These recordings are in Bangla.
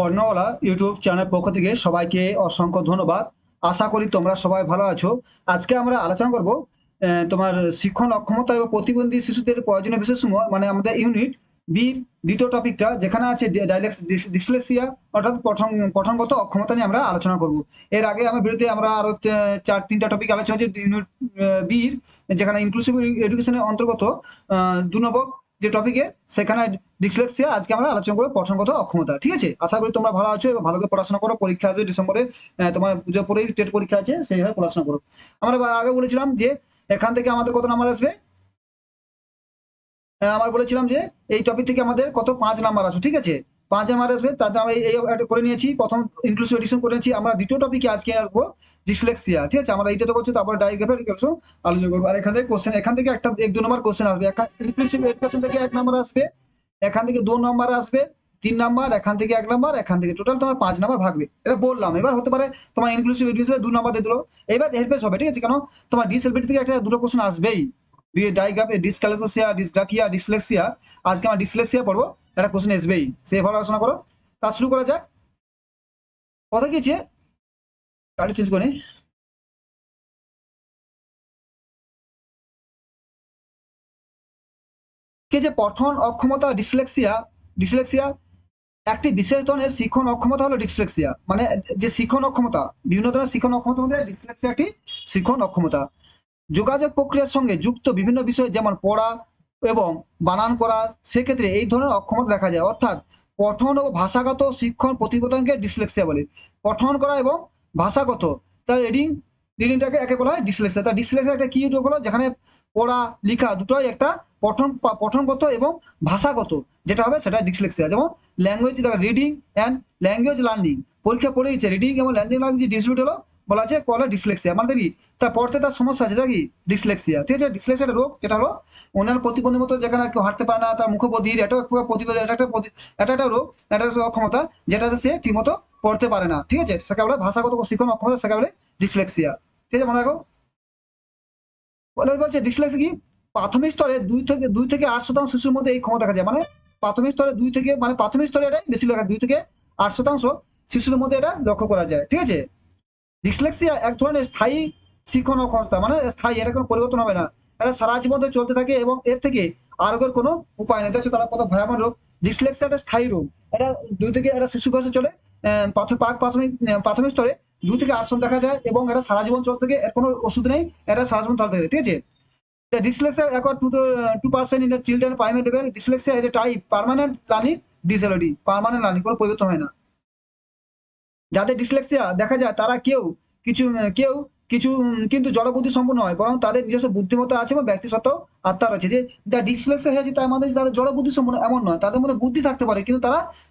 অর্ণওয়ালা ইউটিউব চ্যানেল পক্ষ থেকে সবাইকে অসংখ্য ধন্যবাদ। আশা করি তোমরা সবাই ভালো আছো। আজকে আমরা আলোচনা করব তোমার শিক্ষণ অক্ষমতা এবং প্রতিবন্ধী শিশুদের প্রয়োজনীয় বিষয়সমূহ, মানে আমাদের ইউনিট বি দ্বিতীয় টপিকটা যেখানে আছে ডিসলেক্সিয়া, অর্থাৎ পঠনগত অক্ষমতা নিয়ে আমরা আলোচনা করব। এর আগে আমার বিরুদ্ধে আমরা আরো তিনটা টপিক আলোচনা হচ্ছে ইউনিট বির, যেখানে ইনক্লুসিভ এডুকেশনের অন্তর্গত 2 নম্বর যে টপিকে, সেখানে ডিসলেক্সিয়া। আজকে আমরা আলোচনা করবো পঠনগত অক্ষমতা। ঠিক আছে, আশা করি তোমরা ভালো আছো এবং ভালো করে পড়াশোনা করো। পরীক্ষা আসবে ডিসেম্বরে, তোমার পুজোর পরেই টেট পরীক্ষা আছে, সেইভাবে পড়াশোনা করো। আমরা আগে বলেছিলাম যে এখান থেকে আমাদের কত নাম্বার আসবে। আমার বলেছিলাম যে এই টপিক থেকে আমাদের কত 5 নাম্বার আসবে। ঠিক আছে, 5 নাম্বার আসবে। তাতে আমরা এই একটা করে নিয়েছি, প্রথম ইনক্লুসিভ এডিশন করে নিয়েছি। আমরা দ্বিতীয় টপিকে আজকে আসবো ডিসলেক্সিয়া। ঠিক আছে, আমরা এইটা তো করছি, তারপরে ডায়াগ্রাফের আলোচনা করবো। আর এখান থেকে কোশ্চেন, এখান থেকে একটা 1-2 নম্বর কোশ্চেন আসবে। ইনক্লুসিভ এডুকেশন থেকে 1 নাম্বার আসবে, এখান থেকে 2 নাম্বার আসবে, 3 নাম্বার, এখান থেকে 1 নাম্বার, এখান থেকে টোটাল তোমার 5 নাম্বার ভাগবে। এটা বললাম। এবার হতে পারে তোমার ইনক্লুসিভ এডুকেশনে 2 নাম্বার দিয়ে দিল, এবার হেল্পেস হবে। ঠিক আছে, কেন তোমার ডিসএবিলিটি থেকে একটা দুটো কোশ্চেন আসবেই। ডায়াগ্রাফে ডিসক্যালকুলিয়া, ডিসগ্রাফিয়া, ডিসলেক্সিয়া। আজকে আমরা ডিসলেক্সিয়া পড়বো, একটা কোশ্চেন আসবেই, সেভাবে আলোচনা করো। তা শুরু করা যাক। কথা কি যে গাড়ি চেঞ্জ করে নিই। কি যে পঠন অক্ষমতা ডিসলেক্সিয়া, ডিসলেক্সিয়া একটি বিশেষ ধরনের শিক্ষণ অক্ষমতা হলো ডিসলেক্সিয়া। মানে যে শিক্ষণ অক্ষমতা, বিভিন্ন ধরনের শিক্ষণ অক্ষমতার মধ্যে ডিসলেক্সিয়া একটি শিক্ষণ অক্ষমতা। যোগাযোগ প্রক্রিয়ার সঙ্গে যুক্ত বিভিন্ন বিষয় যেমন পড়া এবং বানান করা, সেক্ষেত্রে এই ধরনের অক্ষমতা দেখা যায়। অর্থাৎ পঠন ও ভাষাগত শিক্ষণ প্রতিবোধনকে ডিসলেক্সিয়া বলে। পঠন করা এবং ভাষাগত, তার রিডিংটাকে একে বলা হয় ডিসলেক্সিয়া। তার ডিসলেক্সিয়া একটা কি রোগ হলো, যেখানে পড়া লেখা দুটোই একটা পঠনগত এবং ভাষাগত যেটা হবে সেটা ডিসলেক্সিয়া। যেমন language reading and language learning, পরীক্ষা পড়েছে রিডিং এবং ল্যাঙ্গুয়েজ ডিসবিউট হলো, বলা আছে কলা ডিসলেক্সিয়া। মানে কি তার পড়তে তার সমস্যা আছে, যেটা কি ডিসলেক্সিয়া। ঠিক আছে, ডিসলেক্সিয়া একটা রোগ, যেটা হলো অন্যান্য প্রতিবন্ধী মতো, যেখানে কেউ হাঁটতে পারে না, তার মুখবধির, এটা প্রতিবন্ধী, এটা একটা রোগ, এটা অক্ষমতা, যেটা সে ঠিকমতো পড়তে পারে না। ঠিক আছে, সেটা বলে ভাষাগত শিক্ষণ অক্ষমতা, সেটা বলে ডিসলেক্সিয়া। ঠিক আছে, মনে রাখো। বলছে ডিসলেক্সিয়া কি, প্রাথমিক স্তরে 2 থেকে 8% শিশুর মধ্যে এই ক্ষমতা দেখা যায়। মানে প্রাথমিক স্তরে 2 থেকে, মানে প্রাথমিক স্তরে এটাই বেশি লেখা, 2 থেকে 8% শিশুদের মধ্যে এটা লক্ষ্য করা যায়। ঠিক আছে, ডিসলেক্সিয়া এক ধরনের স্থায়ী শিক্ষণ অক্ষমতা, মানে স্থায়ী, এটা কোনো পরিবর্তন হবে না, এটা সারা জীবন ধরে চলতে থাকে এবং এর থেকে আরোগ্যের কোনো উপায় নেই। দেখছো তারা কত ভয়াবহ রোগ। ডিসলেক্সিয়া একটা স্থায়ী রোগ, এটা এটা শিশু বয়সে চলে, প্রাথমিক স্তরে 2 থেকে 8 দেখা যায় এবং এটা সারা জীবন চলতে থাকে, এর কোনো ওষুধ নেই, এটা সারা জীবন চলতে থাকে। ঠিক আছে, dyslexia occur to the 2% in the children primary level. Dyslexia is a type permanent learning disability, permanent learning, কোনো পরিবর্তন হয় না। যাদের ডিসলেক্সিয়া দেখা যায় তারা কেউ কিছু কিন্তু জড়বুদ্ধি সম্পন্ন হয়, বরং তাদের নিজস্ব বুদ্ধিমত্তা আছে এবং ব্যক্তিগত আত্মা রয়েছে। যে যা ডিসলেক্সিয়া হয়েছে তার মধ্যে তারা জড়বুদ্ধি সম্পন্ন এমন নয়, তাদের মধ্যে বুদ্ধি থাকতে পারে, কিন্তু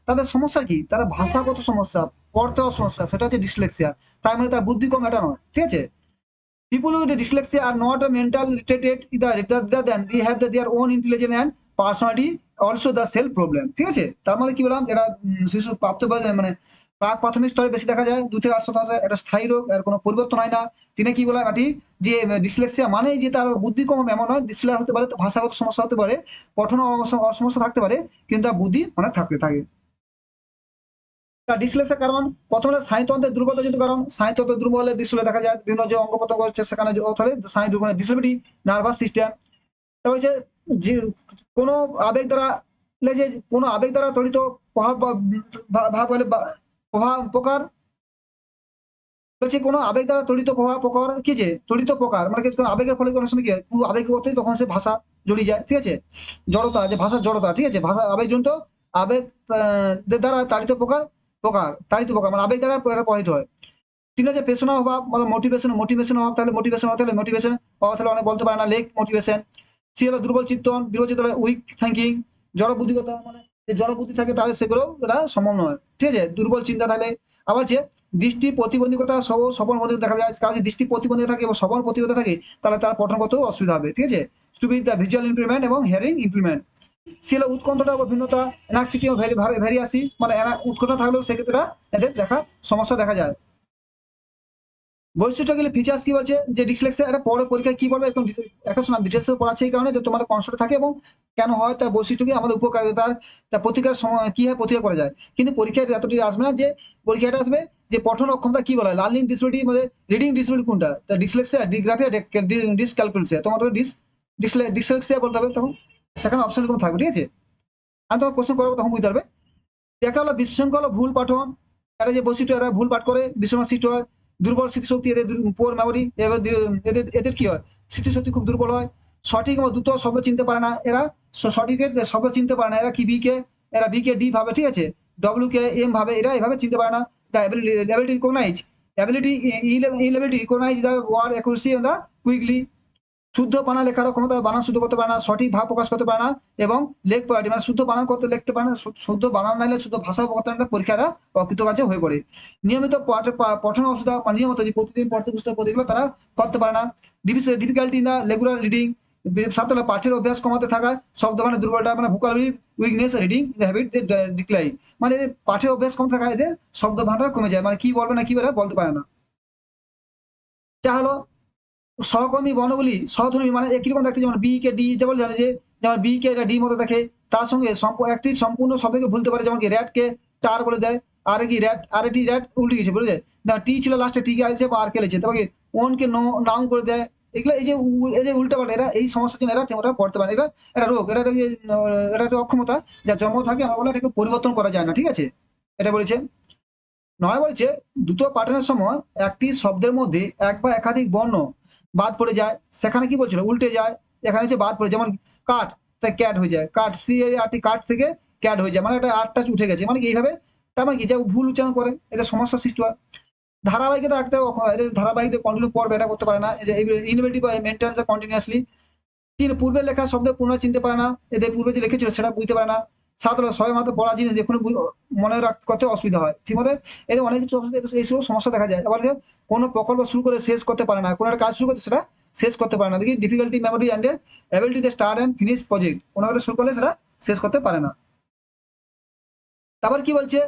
তাদের সমস্যা কি, তারা ভাষাগত সমস্যা, পড়তে সমস্যা, সেটা হচ্ছে ডিসলেক্সিয়া। তার মানে তার বুদ্ধি কম এটা নয়। ঠিক আছে, people with dyslexia are not mental retarded either, rather than they have their own intelligence and personality, also the self problem. ঠিক আছে, তার মানে কি বললাম, এটা শিশু প্রাপ্ত মানে প্রাক প্রাথমিক স্তরে বেশি দেখা যায়, 2 থেকে 8 শতাংশ, এটা স্থায়ী রোগ, এর কোনো পরিবর্তন হয় না। তিনি কি বললাম এটি, যে ডিসলেক্সিয়া মানে যে তার বুদ্ধি কম এমন নয়, ডিসলেক্সিয়া হতে পারে, ভাষাগত সমস্যা হতে পারে, পঠন সমস্যা থাকতে পারে, কিন্তু তার বুদ্ধি অনেক থাকতে থাকে। তার ডিসলেক্সিয়া কারণ, প্রথমে স্নায়ুতন্ত্রের দুর্বলতা জনিত কারণ। স্নায়ুতন্ত্র দুর্বল হলে ডিসপ্লে দেখা যায়, বিভিন্ন যে অঙ্গ প্রত্যঙ্গ হচ্ছে সেখানে স্নায়ু দুর্বল, ডিসেবিলিটি, নার্ভাস সিস্টেম। তারপর হচ্ছে যে কোনো আবেগ দ্বারা, যে কোনো আবেগ দ্বারা তড়িত প্রভাব ভাব বলে প্রভাব প্রকার, বলছে কোনো আবেগ দ্বারা তড়িত প্রভাব প্রকার, কি যে তড়িত প্রকার, মানে কোনো আবেগের ফলে কোনো সময় কি হয়, খুব আবেগ করতে তখন সে ভাষা জড়িয়ে যায়। ঠিক আছে, জড়তা, যে ভাষার জড়তা। ঠিক আছে, ভাষা আবেগজনিত, আবেগ দ্বারা তাড়িত প্রকার, মানে আবেগ দ্বারা প্রভাবিত হয়। তিন হচ্ছে পেশনা অভাব, মানে মোটিভেশন অভাব, তাহলে মোটিভেশন অভাব তাহলে অনেক বলতে পারে না, লেক মোটিভেশন। সি হলো দুর্বল চিত্ত হলে উইক থিঙ্কিং, জড় বুদ্ধিগতা, মানে যে জড় বুদ্ধি থাকে তাহলে সেগুলো এটা সম্ভব নয়। ঠিক আছে, দুর্বল চিন্তা থাকলে। আবার যে দৃষ্টি প্রতিবন্ধকতা সবল মধ্যে দেখা যায়, কারণ যদি দৃষ্টি প্রতিবন্ধকতা থাকে এবং সবল প্রতিবন্ধকতা থাকে তাহলে তার পঠনগত অসুবিধা হবে। ঠিক আছে, স্টুপিড দ্য ভিজুয়াল ইমপ্রুভমেন্ট এবং হিয়ারিং ইমপ্রুভমেন্ট। সি হলো উৎকণ্ঠা বা ভিন্নতা, অ্যানাক্সিটি ও ভেরিয়াসি, মানে উৎকণ্ঠা থাকলেও সেক্ষেত্রে এদের সমস্যা দেখা যায়। বৈশিষ্ট্যগুলি ফিচার্স কি বলছে যে ডিসলেক্সিয়া এটা পরে পরীক্ষায় কি বলবে এরকম এখন শোনা ডিটেলস পড়াচ্ছে এই কারণে যে তোমার কনসেপ্ট থাকে এবং কেন হয় তার বৈশিষ্ট্য কি আমাদের উপকারিতার তার প্রতিকার সময় কি হয় প্রতিকার করা যায়, কিন্তু পরীক্ষায় এতটি আসবে না যে পরীক্ষাটা আসবে যে পঠন অক্ষমতা কি বলা হয় লার্নিং ডিসবিলিটির মধ্যে রিডিং ডিসবিলিটি কোনটা ডিসলেক্সিয়া ডিগ্রাফিয়া ডিসক্যালকুলেশিয়া তোমার ডিসলেক্সিয়া বলতে হবে তখন সেখানে অপশন কোনো থাকবে ঠিক আছে। আমি তোমার কোশ্চেন করবো তখন বুঝতে পারবে। দেখা হলো বিশৃঙ্খল ও ভুল পাঠন, এটা যে বৈশিষ্ট্য এরা ভুল পাঠ করে বিশ্বনাথ সৃষ্টি হয়। দুর্বল স্মৃতিশক্তি এদের পোর মেমোরি, এবার এদের এদের কি হয় স্মৃতিশক্তি খুব দুর্বল হয়। সঠিক এবং দ্রুত শব্দ চিনতে পারে না এরা, সঠিকের শব্দ চিনতে পারে না এরা কি বি কে, এরা বি কে ডি ভাবে ঠিক আছে, ডব্লিউ কে এম ভাবে এরা এভাবে চিনতে পারে না। The ability recognise ability legibility recognise the word accuracy the quickly, শুদ্ধ বানান লেখারও ক্ষমতা, বানান শুদ্ধ করতে পারে না, সঠিক ভাব প্রকাশ করতে পারে না এবং লেখ পড়াটি মানে শুদ্ধ বানান করতে লিখতে পারে না, শুদ্ধ বানান নাইলে শুদ্ধ ভাষা করতে পারে না, পরীক্ষারা অকৃতকার্য হয়ে পড়ে। নিয়মিত পঠন অসুবিধা মানে নিয়মিত যে প্রতিদিন পড়তে বুঝতে প্রতিগুলো তারা করতে পারে না। Difficulty in the regular reading, সাথে পাঠের অভ্যাস কমাতে থাকা, শব্দ মানে দুর্বলতা মানে vocabulary weakness, reading habit decline, মানে পাঠের অভ্যাস কম থাকা এদের শব্দ ভান্ডার কমে যায়, মানে কি বলবে না কি বলে বলতে পারে না। যা হলো সহকর্মী বর্ণগুলি সহধর্মী মানে একই রকম দেখতে, যেমন বি কে ডি যেমন জানে যে যেমন বি কে ডি মতো দেখে, তার সঙ্গে একটি সম্পূর্ণ শব্দকে ভুলতে পারে, যেমন কি র্যাট কে টার বলে দেয়, আর কি র্যাট আর এটি র্যাট উল্টে গেছে বুঝলে, না টি ছিল লাস্টে টি কে আছে বা আর কে লেছে, তবে ওন কে নো নাউন করে দেয়। এগুলো এই যে উল্টা পাল্টা এরা এই সমস্যার জন্য এরা ওটা পড়তে পারে, এটা এটা রোগ, এটা একটা অক্ষমতা যা জন্ম থাকে, আমরা বলে এটাকে পরিবর্তন করা যায় না ঠিক আছে, এটা বলেছে। নয় বলছে দ্রুত পাঠনের সময় একটি শব্দের মধ্যে এক বা একাধিক বর্ণ বাদ পড়ে যায়, সেখানে কি বলছিল উল্টে যায়, এখানে হচ্ছে বাদ পড়ে, যেমন কাঠ তাই ক্যাট হয়ে যায়, কাঠ সি আরটি কাঠ থেকে ক্যাট হয়ে যায়, মানে একটা আটটা উঠে গেছে, মানে কি এইভাবে তার মানে কি যা ভুল উচ্চারণ করে এদের সমস্যার সৃষ্টি হয়। ধারাবাহিকতা রাখতে এদের ধারাবাহিক কন্টিনিউ পড়বে এটা করতে পারে না, এই যে ইনএবিলিটি বা মেনটেন্স কন্টিনিউয়াসলি। তিন পূর্বের লেখা শব্দ পুনরায় চিনতে পারে না, এদের পূর্বে যে লিখেছিল সেটা বুঝতে পারে না। সাত হলো সবাই মাত্র পড়া জিনিস যে কোনো মনে রাখতে করতে অসুবিধা হয় ঠিক মতো, এদের অনেক কিছু এইসব সমস্যা দেখা যায়। আবার যে কোনো প্রকল্প শুরু করে শেষ করতে পারে না, কোনো একটা কাজ শুরু করতে সেটা শেষ করতে পারে না, দেখি difficulty memory and ability they start and finish project, কোনো একটা শুরু করলে সেটা শেষ করতে পারে না। তারপর কি বলছে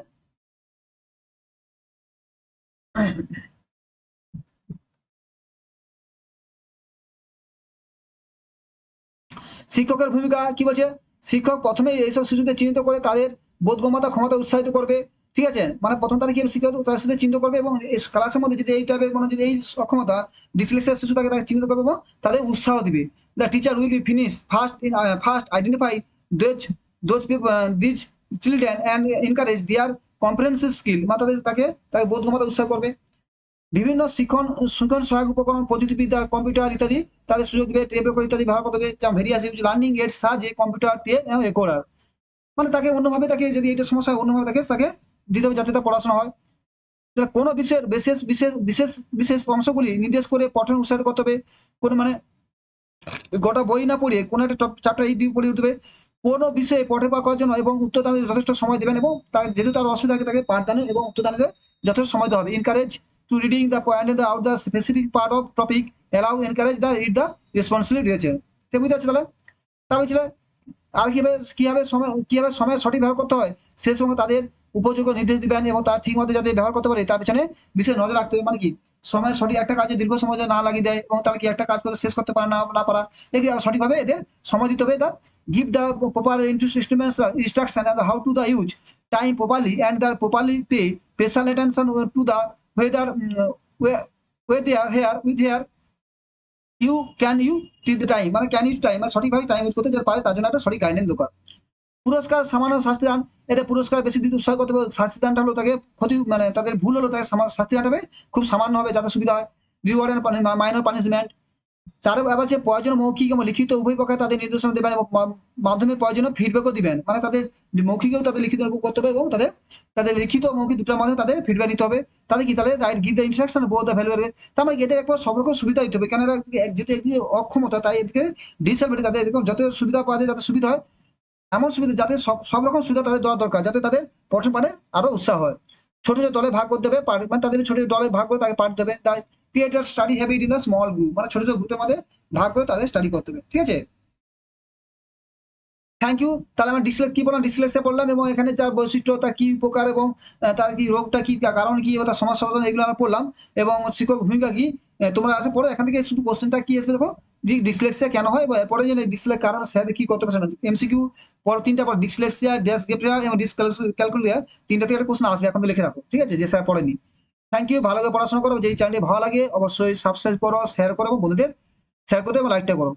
শিক্ষকের ভূমিকা কি বলছে, শিক্ষক প্রথমে এইসব শিশুদের চিহ্নিত করে তাদের বোধগম্যতা ক্ষমতা উৎসাহিত করবে ঠিক আছে, মানে প্রথম তারা কি শিক্ষক তার সাথে চিহ্নিত করবে এবং ক্লাসের মধ্যে যদি এই টাইপের মানে যদি এই অক্ষমতা ডিসলেক্সিয়া শিশু তাকে তাকে চিহ্নিত করবে এবং তাদের উৎসাহ দিবে। The teacher will be finish first identify those these children and encourage their comprehensive skill, মানে তাদের তাকে তাকে বোধগম্যতা উৎসাহ করবে। বিভিন্ন শিক্ষণ শিক্ষণ সহায়ক উপকরণ প্রযুক্তিবিদ্যা কম্পিউটার ইত্যাদি তাদের সুযোগ দিবে, টেপ রেকর্ড ইত্যাদি ব্যবহার করতে হবে, যেমন ভেরিয়াস ইউজ লার্নিং এর সাহায্যে কম্পিউটার টেপ এবং রেকর্ডার, মানে তাকে অন্যভাবে তাকে যদি এটা সমস্যা হয় অন্যভাবে তাকে দিতে হবে যাতে তার পড়াশোনা হয়। কোনো বিষয়ের বিশেষ বিশেষ বিশেষ বিশেষ অংশগুলি নির্দেশ করে পঠন উৎসাহিত করতে হবে, কোনো মানে গোটা বই না পড়িয়ে কোনো একটা চ্যাপ্টার এই দিয়ে পড়ে উঠবে, কোনো বিষয়ে পঠে পাঠ করার জন্য এবং উত্তরদানে যথেষ্ট সময় দেবেন এবং তার যেহেতু তার অসুবিধা থাকে তাকে পাঠদানে এবং উত্তরদানে যথেষ্ট সময় দেওয়া হবে। Encourage to reading the point the out the specific part of topic, allow encourage the read the responsibility দিয়েছে, ঠিক বুঝতে পারছি তাহলে। তা বলছিল আর কিভাবে সময় সঠিক ব্যবহার করতে হয় সে সময় তাদের উপযোগ্য নির্দেশ দিবেন এবং তার ঠিক মতো যাতে ব্যবহার করতে পারে তার পিছনে বিশেষ নজর রাখতে হবে, মানে কি সময় সঠিক একটা কাজে দীর্ঘ সময় না লাগিয়ে দেয় এবং তারা কি একটা কাজ করে শেষ করতে পারে না না পারা, দেখি সঠিকভাবে এদের সময় দিতে হবে। The give the proper instruments instruction and how to the use time properly and the properly pay special attention to the whether where they are here with here you take the time, মানে ক্যান ইউজ টাইম মানে সঠিকভাবে টাইম ইউজ করতে যাতে পারে তার জন্য একটা সঠিক গাইডলাইন দরকার। পুরস্কার সামান্য শাস্তি দান, এতে পুরস্কার বেশি দিতে উৎসাহ করতে হবে, শাস্তি দানটা হলো তাকে ক্ষতি মানে তাদের ভুল হলো তাকে শাস্তি দানটা হবে খুব সামান্য হবে যাতে সুবিধা হয়। Reward and minor punishment. চার আবার যে প্রয়োজন মৌখিক এবং লিখিত উভয় পক্ষে তাদের নির্দেশনা দেবেন এবং মাধ্যমে প্রয়োজনীয় ফিডব্যাকও দিবেন, মানে তাদের মৌখিকও তাদের লিখিত করতে হবে এবং তাদের তাদের লিখিত মৌখিক দুটোর মাধ্যমে তাদের ফিডব্যাক নিতে হবে, তাদের কি তাদের write give the instruction both the value, তার মানে এদের একবার সব রকম সুবিধা দিতে হবে, কেন এরা যেটা একদিকে অক্ষমতা তাই এদিকে ডিসএবিলিটি, তাদের এরকম যত সুবিধা পাওয়া যায় যাতে সুবিধা হয় এমন সুবিধা যাতে সব রকম সুবিধা তাদের দেওয়া দরকার যাতে তাদের পঠন পাঠে আরো উৎসাহ হয়। ছোট ছোট দলে ভাগ করতে হবে, মানে তাদের ছোট ছোট দলে ভাগ করে তাকে পাঠ দেবে, তাই creator study habit in the small group, মানে ছোট ছোট গ্রুপের মধ্যে ভাগ করে তাদের স্টাডি করতে হবে ঠিক আছে। Thank you. তাহলে আমরা ডিসলেক্ট কি বললাম, ডিসলেক্সিয়া পড়লাম এবং এখানে তার বৈশিষ্ট্য, তার কি উপকার এবং তার কি রোগটা কি, তার কারণ কি, ও তার সমস্যা সমাধান, এগুলো আমরা পড়লাম। এবং শিক্ষক ভূমিকা কি, তোমরা আসে পড়ো এখান থেকে শুধু কোশ্চেনটা কি আসবে দেখো, যে ডিসলেক্সিয়া কেন হয়, বা এরপরে যে ডিসলেক্ট কারণ সাথে কি করতে পারছে, এমসিকিউ পর তিনটা পর ডিসলেক্সিয়া, ড্যাসগ্রেফিয়া এবং ডিসক্যালকুলিয়া, তিনটা থেকে একটা কোশ্চেন আসবে, এখন তো লিখে রাখো, ঠিক আছে, যে স্যার পড়েনি। থ্যাংক ইউ, ভালো করে পড়াশোনা করো, যেই চ্যানেলটি ভালো লাগে অবশ্যই সাবস্ক্রাইব করো, শেয়ার করো এবং বন্ধুদের শেয়ার করতে এবং লাইকটা করো।